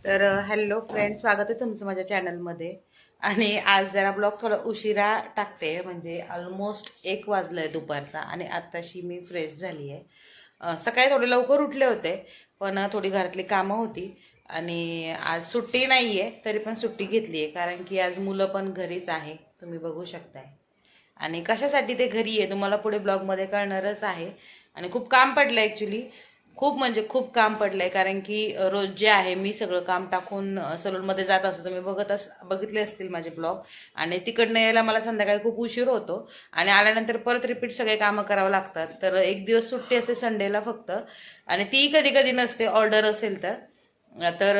तर hello friend, स्वागत आहे तुमचं माझ्या चॅनलमध्ये. आणि आज जरा ब्लॉग थोडा उशिरा टाकते, म्हणजे ऑलमोस्ट 1 वाजलं आहे दुपारचा आणि आत्ताशी मी फ्रेश झाली आहे. सकाळी थोडे लवकर उठले होते, पण थोडी घरातली कामं होती आणि आज सुट्टी नाही आहे, तरी पण सुट्टी घेतली आहे कारण की आज मुलं पण घरीच आहे, तुम्ही बघू शकताय. आणि कशासाठी ते घरी आहे तुम्हाला पुढे ब्लॉगमध्ये कळणारच आहे. आणि खूप काम पडलं ॲक्च्युली, खूप म्हणजे खूप काम पडलंय कारण की रोज जे आहे मी सगळं काम टाकून सलूनमध्ये जात असतो. तुम्ही बघितले असतील माझे ब्लॉग. आणि तिकडनं यायला मला संध्याकाळी खूप उशीर होतो आणि आल्यानंतर परत रिपीट सगळे कामं करावं लागतात. तर एक दिवस सुट्टी असते संडेला फक्त, आणि ती कधी कधी नसते, ऑर्डर असेल तर. तर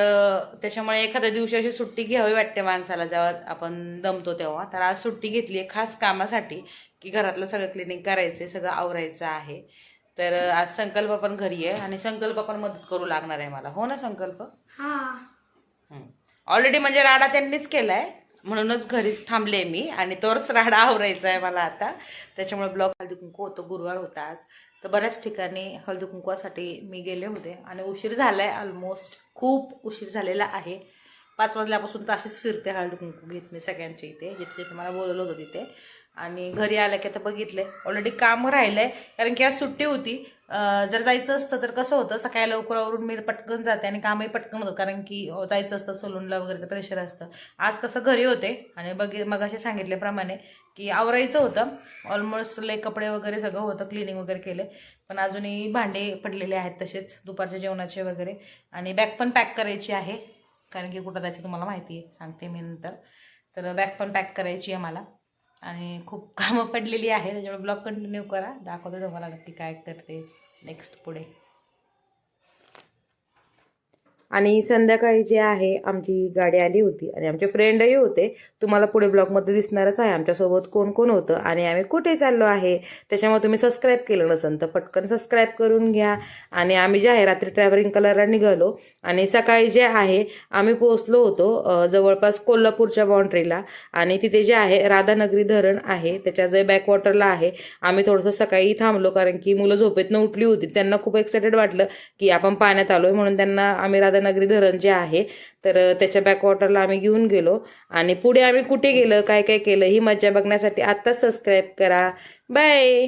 त्याच्यामुळे एखाद्या दिवशी अशी सुट्टी घ्यावी वाटते माणसाला जेव्हा आपण दमतो तेव्हा. तर आज सुट्टी घेतली आहे खास कामासाठी, की घरातलं सगळं क्लिनिंग करायचं, सगळं आवरायचं आहे. तर आज संकल्प पण घरी आहे आणि संकल्प पण मदत करू लागणार आहे मला. हो ना संकल्प? ऑलरेडी म्हणजे राडा त्यांनीच केलाय, म्हणूनच घरी थांबले मी आणि तोच राडा आवरायचा आहे मला आता. त्याच्यामुळे ब्लॉग हळदी कुंकू होतं, गुरुवार होता आज. तर बऱ्याच ठिकाणी हळदी कुंकवासाठी मी गेले होते आणि उशीर झालाय, ऑलमोस्ट खूप उशीर झालेला आहे. 5 वाजल्यापासून तर अशीच फिरते हळदी कुंकू घेत मी सगळ्यांच्या इथे, जिथे जिथे मला बोलवलं होतं तिथे. आणि घरी आलं की आता बघितलंय ऑलरेडी काम राहिलंय, कारण की आज सुट्टी होती. जर जायचं असतं तर कसं होतं, सकाळी लवकर आवरून मी पटकन जाते आणि कामही पटकन होतं, कारण की जायचं असतं सलूनला वगैरे, तर प्रेशर असतं. आज कसं घरी होते आणि मग असे सांगितल्याप्रमाणे की आवरायचं होतं. ऑलमोस्ट कपडे वगैरे सगळं होतं, क्लिनिंग वगैरे केले, पण अजूनही भांडे पडलेले आहेत तसेच दुपारच्या जेवणाचे वगैरे. आणि बॅग पण पॅक करायची आहे, कारण की कुठं जायचं तुम्हाला माहिती आहे, सांगते मी नंतर. तर बॅग पण पॅक करायची आहे मला आणि खूप कामं पडलेली आहे. त्याच्यामुळे ब्लॉग कंटिन्यू करा, दाखवते तुम्हाला नक्की काय करते नेक्स्ट पुढे. आणि संध्याकाळी जे आहे आमची गाडी आली होती आणि आमचे फ्रेंडही होते. तुम्हाला पुढे ब्लॉगमध्ये दिसणारच आहे आमच्यासोबत कोण कोण होतं आणि आम्ही कुठे चाललो आहे. त्याच्यामुळे तुम्ही सबस्क्राईब केलं नसेल तर पटकन सबस्क्राईब करून घ्या. आणि आम्ही जे आहे रात्री ट्रॅव्हलिंग कलरला निघालो आणि सकाळी जे आहे आम्ही पोहोचलो होतो जवळपास कोल्हापूरच्या बाउंड्रीला. आणि तिथे जे आहे राधानगरी धरण आहे, त्याच्या जे बॅकवॉटरला आहे. आम्ही थोडंसं सकाळी थांबलो कारण की मुलं झोपेतनं उठली होती, त्यांना खूप एक्सायटेड वाटलं की आपण पाण्यात आलोय, म्हणून त्यांना आम्ही राधानगरी धरण जे आहे तर त्याच्या बॅकवॉटरला आम्ही घेऊन गेलो. आणि पुढे आम्ही कुठे गेलो, काय काय केलं ही मजा बघण्यासाठी आत्ताच सबस्क्राईब करा. बाय.